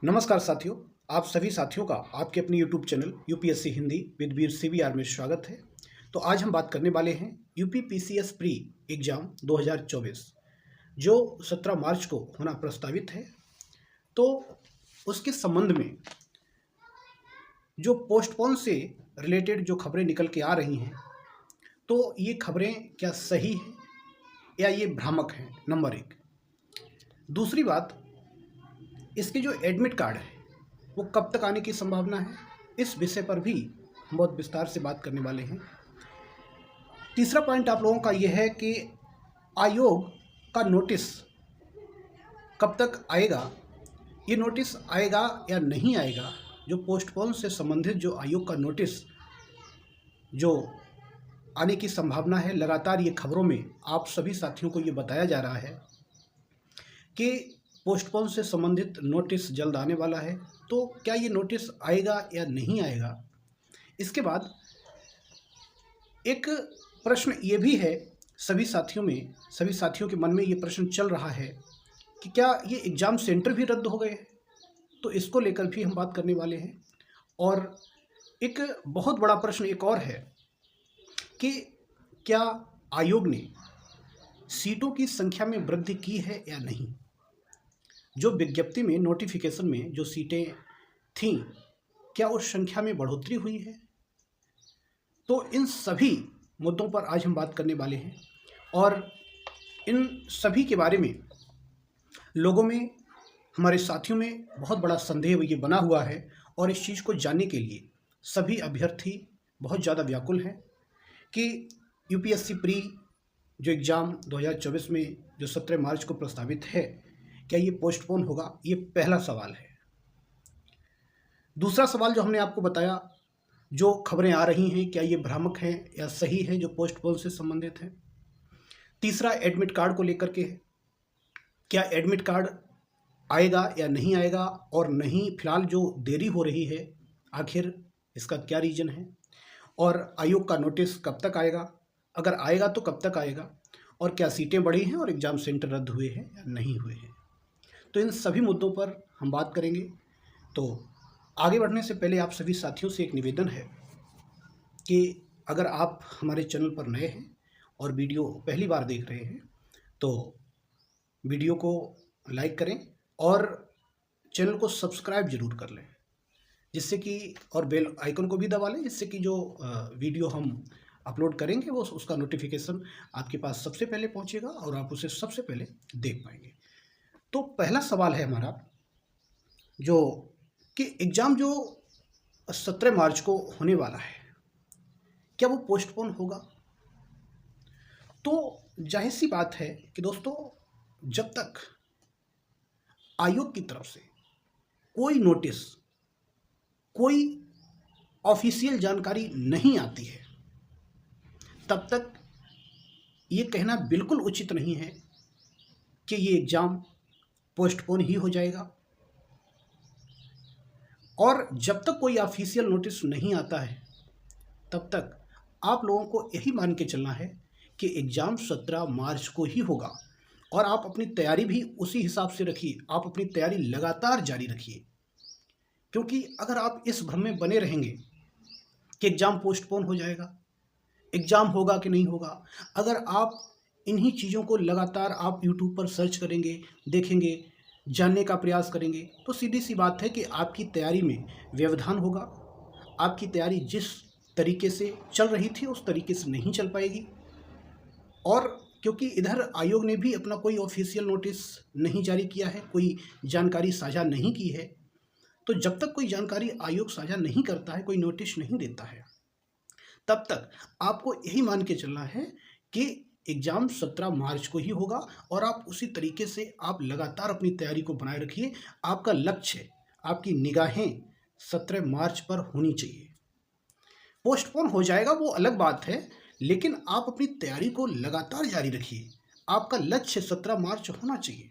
नमस्कार साथियों। आप सभी साथियों का आपके अपने YouTube channel UPSC Hindi with Veer CVR में स्वागत है। तो आज हम बात करने वाले हैं यूपी पीसीएस प्री एग्ज़ाम 2024 जो 17 मार्च को होना प्रस्तावित है। तो उसके संबंध में जो पोस्टपोन से रिलेटेड जो खबरें निकल के आ रही हैं, तो ये खबरें क्या सही हैं या ये भ्रामक हैं, नंबर एक। दूसरी बात, इसके जो एडमिट कार्ड है वो कब तक आने की संभावना है, इस विषय पर भी हम बहुत विस्तार से बात करने वाले हैं। तीसरा पॉइंट आप लोगों का यह है कि आयोग का नोटिस कब तक आएगा, ये नोटिस आएगा या नहीं आएगा। जो पोस्टपोन से संबंधित जो आयोग का नोटिस जो आने की संभावना है, लगातार ये खबरों में आप सभी साथियों को ये बताया जा रहा है कि पोस्टपोन से संबंधित नोटिस जल्द आने वाला है। तो क्या ये नोटिस आएगा या नहीं आएगा। इसके बाद एक प्रश्न ये भी है सभी साथियों के मन में ये प्रश्न चल रहा है कि क्या ये एग्ज़ाम सेंटर भी रद्द हो गए हैं। तो इसको लेकर भी हम बात करने वाले हैं। और एक बहुत बड़ा प्रश्न एक और है कि क्या आयोग ने सीटों की संख्या में वृद्धि की है या नहीं। जो विज्ञप्ति में, नोटिफिकेशन में जो सीटें थीं, क्या उस संख्या में बढ़ोतरी हुई है। तो इन सभी मुद्दों पर आज हम बात करने वाले हैं। और इन सभी के बारे में लोगों में, हमारे साथियों में बहुत बड़ा संदेह ये बना हुआ है। और इस चीज़ को जानने के लिए सभी अभ्यर्थी बहुत ज़्यादा व्याकुल हैं कि यूपीएससी प्री जो एग्ज़ाम 2024 में जो 17 मार्च को प्रस्तावित है, क्या ये पोस्टपोन होगा। ये पहला सवाल है। दूसरा सवाल जो हमने आपको बताया, जो खबरें आ रही हैं, क्या ये भ्रामक हैं या सही है, जो पोस्टपोन से संबंधित है। तीसरा एडमिट कार्ड को लेकर के है, क्या एडमिट कार्ड आएगा या नहीं आएगा, और नहीं फिलहाल जो देरी हो रही है आखिर इसका क्या रीज़न है। और आयोग का नोटिस कब तक आएगा, अगर आएगा तो कब तक आएगा, और क्या सीटें बढ़ी हैं और एग्ज़ाम सेंटर रद्द हुए हैं या नहीं हुए हैं। तो इन सभी मुद्दों पर हम बात करेंगे। तो आगे बढ़ने से पहले आप सभी साथियों से एक निवेदन है कि अगर आप हमारे चैनल पर नए हैं और वीडियो पहली बार देख रहे हैं तो वीडियो को लाइक करें और चैनल को सब्सक्राइब जरूर कर लें, जिससे कि, और बेल आइकन को भी दबा लें, जिससे कि जो वीडियो हम अपलोड करेंगे वो उसका नोटिफिकेशन आपके पास सबसे पहले पहुंचेगा और आप उसे सबसे पहले देख पाएंगे। तो पहला सवाल है हमारा जो कि एग्ज़ाम जो 17 मार्च को होने वाला है, क्या वो पोस्टपोन होगा। तो जाहिर सी बात है कि दोस्तों, जब तक आयोग की तरफ से कोई नोटिस, कोई ऑफिशियल जानकारी नहीं आती है, तब तक ये कहना बिल्कुल उचित नहीं है कि ये एग्ज़ाम पोस्टपोन ही हो जाएगा। और जब तक कोई ऑफिशियल नोटिस नहीं आता है, तब तक आप लोगों को यही मान के चलना है कि एग्ज़ाम 17 मार्च को ही होगा। और आप अपनी तैयारी भी उसी हिसाब से रखिए, आप अपनी तैयारी लगातार जारी रखिए। क्योंकि अगर आप इस भ्रम में बने रहेंगे कि एग्ज़ाम पोस्टपोन हो जाएगा, एग्ज़ाम होगा कि नहीं होगा, अगर आप इन्हीं चीज़ों को लगातार आप यूट्यूब पर सर्च करेंगे, देखेंगे, जानने का प्रयास करेंगे, तो सीधी सी बात है कि आपकी तैयारी में व्यवधान होगा। आपकी तैयारी जिस तरीके से चल रही थी उस तरीके से नहीं चल पाएगी। और क्योंकि इधर आयोग ने भी अपना कोई ऑफिशियल नोटिस नहीं जारी किया है, कोई जानकारी साझा नहीं की है, तो जब तक कोई जानकारी आयोग साझा नहीं करता है, कोई नोटिस नहीं देता है, तब तक आपको यही मान के चलना है कि एग्ज़ाम 17 मार्च को ही होगा। और आप उसी तरीके से आप लगातार अपनी तैयारी को बनाए रखिए। आपका लक्ष्य, आपकी निगाहें 17 मार्च पर होनी चाहिए। पोस्टपोन हो जाएगा वो अलग बात है, लेकिन आप अपनी तैयारी को लगातार जारी रखिए। आपका लक्ष्य 17 मार्च होना चाहिए।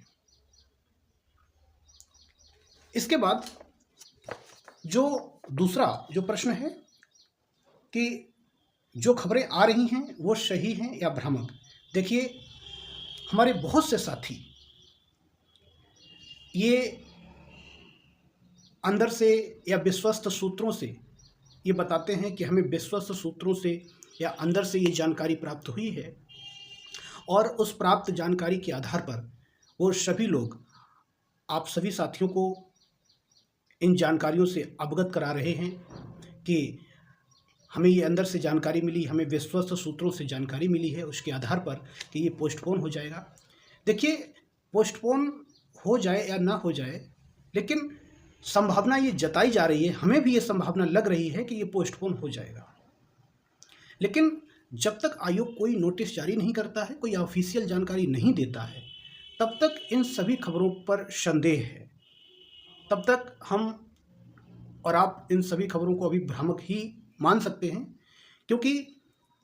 इसके बाद जो दूसरा जो प्रश्न है कि जो खबरें आ रही हैं वो सही हैं या भ्रामक। देखिए, हमारे बहुत से साथी ये अंदर से या विश्वस्त सूत्रों से ये बताते हैं कि हमें विश्वस्त सूत्रों से या अंदर से ये जानकारी प्राप्त हुई है, और उस प्राप्त जानकारी के आधार पर वो सभी लोग आप सभी साथियों को इन जानकारियों से अवगत करा रहे हैं कि हमें ये अंदर से जानकारी मिली, हमें विश्वस्त सूत्रों से जानकारी मिली है, उसके आधार पर कि ये पोस्टपोन हो जाएगा। देखिए, पोस्टपोन हो जाए या ना हो जाए, लेकिन संभावना ये जताई जा रही है, हमें भी ये संभावना लग रही है कि ये पोस्टपोन हो जाएगा। लेकिन जब तक आयोग कोई नोटिस जारी नहीं करता है, कोई ऑफिशियल जानकारी नहीं देता है, तब तक इन सभी खबरों पर संदेह है। तब तक हम और आप इन सभी खबरों को अभी भ्रामक ही मान सकते हैं, क्योंकि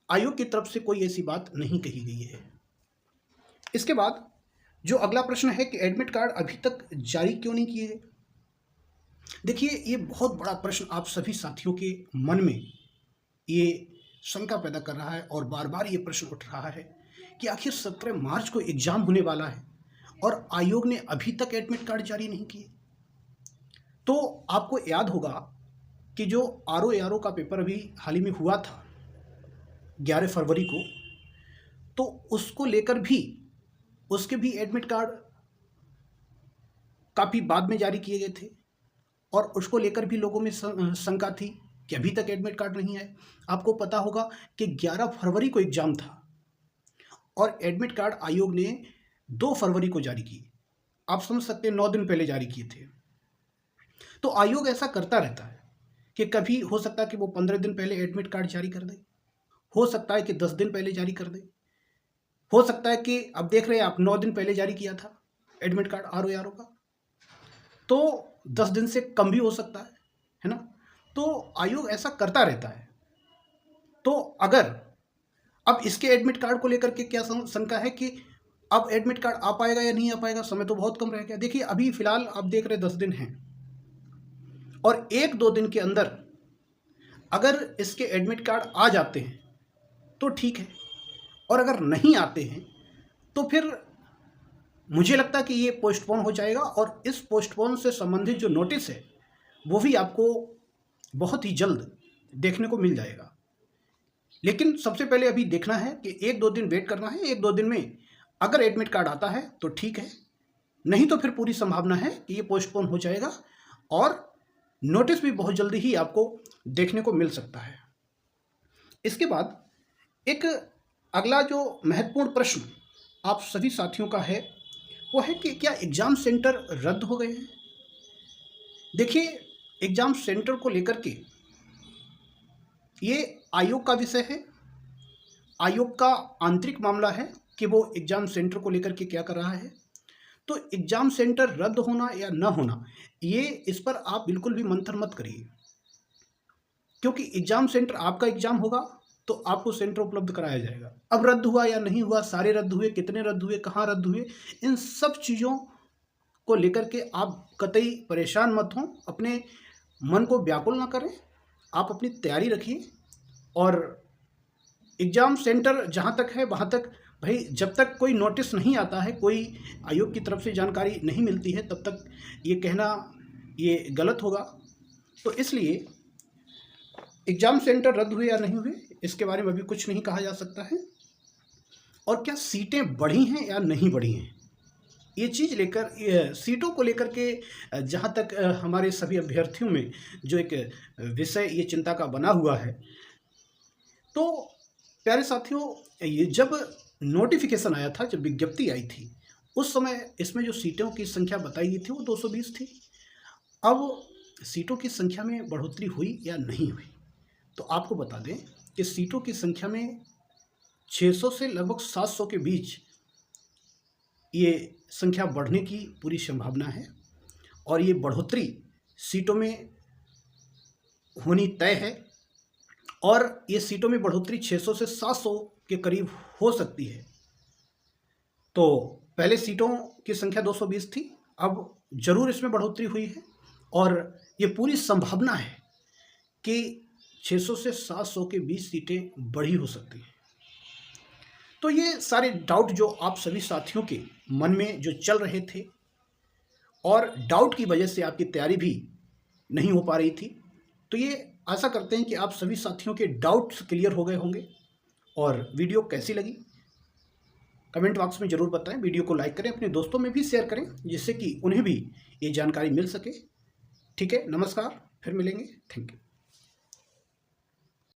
आयोग की तरफ से कोई ऐसी बात नहीं कही गई है। इसके बाद जो अगला प्रश्न है कि एडमिट कार्ड अभी तक जारी क्यों नहीं किए गए। देखिए, ये बहुत बड़ा प्रश्न आप सभी साथियों के मन में ये शंका पैदा कर रहा है और बार बार ये प्रश्न उठ रहा है कि आखिर 17 मार्च को एग्जाम होने वाला है और आयोग ने अभी तक एडमिट कार्ड जारी नहीं किए। तो आपको याद होगा कि जो आरओ का पेपर अभी हाल ही में हुआ था 11 फरवरी को, तो उसको लेकर भी उसके भी एडमिट कार्ड काफ़ी बाद में जारी किए गए थे, और उसको लेकर भी लोगों में शंका थी कि अभी तक एडमिट कार्ड नहीं आए। आपको पता होगा कि 11 फरवरी को एग्ज़ाम था और एडमिट कार्ड आयोग ने 2 फरवरी को जारी किए। आप समझ सकते हैं, 9 दिन पहले जारी किए थे। तो आयोग ऐसा करता रहता है कि कभी हो सकता है कि वो 15 दिन पहले एडमिट कार्ड जारी कर दे, हो सकता है कि 10 दिन पहले जारी कर दे, हो सकता है कि अब देख रहे हैं आप 9 दिन पहले जारी किया था एडमिट कार्ड आरओ का, तो 10 दिन से कम भी हो सकता है ना। तो आयोग ऐसा करता रहता है। तो अगर अब इसके एडमिट कार्ड को लेकर के क्या शंका है कि अब एडमिट कार्ड आ पाएगा या नहीं आ पाएगा, समय तो बहुत कम रह गया। देखिए, अभी फिलहाल आप देख रहे 10 दिन हैं, और 1-2 दिन के अंदर अगर इसके एडमिट कार्ड आ जाते हैं तो ठीक है, और अगर नहीं आते हैं तो फिर मुझे लगता है कि ये पोस्टपोन हो जाएगा, और इस पोस्टपोन से संबंधित जो नोटिस है वो भी आपको बहुत ही जल्द देखने को मिल जाएगा। लेकिन सबसे पहले अभी देखना है कि 1-2 दिन वेट करना है। 1-2 दिन में अगर एडमिट कार्ड आता है तो ठीक है, नहीं तो फिर पूरी संभावना है कि ये पोस्टपोन हो जाएगा और नोटिस भी बहुत जल्दी ही आपको देखने को मिल सकता है। इसके बाद एक अगला जो महत्वपूर्ण प्रश्न आप सभी साथियों का है वो है कि क्या एग्ज़ाम सेंटर रद्द हो गए हैं। देखिए, एग्ज़ाम सेंटर को लेकर के ये आयोग का विषय है, आयोग का आंतरिक मामला है कि वो एग्ज़ाम सेंटर को लेकर के क्या कर रहा है। तो एग्ज़ाम सेंटर रद्द होना या न होना, ये इस पर आप बिल्कुल भी मंथन मत करिए, क्योंकि एग्ज़ाम सेंटर आपका एग्ज़ाम होगा तो आपको सेंटर उपलब्ध कराया जाएगा। अब रद्द हुआ या नहीं हुआ, सारे रद्द हुए, कितने रद्द हुए, कहाँ रद्द हुए, इन सब चीज़ों को लेकर के आप कतई परेशान मत हों, अपने मन को व्याकुल ना करें, आप अपनी तैयारी रखिए। और एग्ज़ाम सेंटर जहाँ तक है वहाँ तक भाई, जब तक कोई नोटिस नहीं आता है, कोई आयोग की तरफ से जानकारी नहीं मिलती है, तब तक ये कहना ये गलत होगा। तो इसलिए एग्ज़ाम सेंटर रद्द हुए या नहीं हुए, इसके बारे में अभी कुछ नहीं कहा जा सकता है। और क्या सीटें बढ़ी हैं या नहीं बढ़ी हैं, ये चीज़ लेकर, सीटों को लेकर के जहाँ तक हमारे सभी अभ्यर्थियों में जो एक विषय ये चिंता का बना हुआ है, तो प्यारे साथियों, ये जब नोटिफिकेशन आया था, जब विज्ञप्ति आई थी, उस समय इसमें जो सीटों की संख्या बताई गई थी वो 220 थी। अब सीटों की संख्या में बढ़ोतरी हुई या नहीं हुई, तो आपको बता दें कि सीटों की संख्या में 600 से लगभग 700 के बीच ये संख्या बढ़ने की पूरी संभावना है, और ये बढ़ोतरी सीटों में होनी तय है, और ये सीटों में बढ़ोतरी 600 से 700 के करीब हो सकती है। तो पहले सीटों की संख्या 220 थी, अब जरूर इसमें बढ़ोतरी हुई है, और ये पूरी संभावना है कि 600 से 700 के बीच सीटें बढ़ी हो सकती हैं। तो ये सारे डाउट जो आप सभी साथियों के मन में जो चल रहे थे, और डाउट की वजह से आपकी तैयारी भी नहीं हो पा रही थी। तो ये आशा करते हैं कि आप सभी साथियों के डाउट्स क्लियर हो गए होंगे। और वीडियो कैसी लगी कमेंट बॉक्स में ज़रूर बताएं। वीडियो को लाइक करें, अपने दोस्तों में भी शेयर करें, जिससे कि उन्हें भी ये जानकारी मिल सके। ठीक है, नमस्कार, फिर मिलेंगे। Thank you.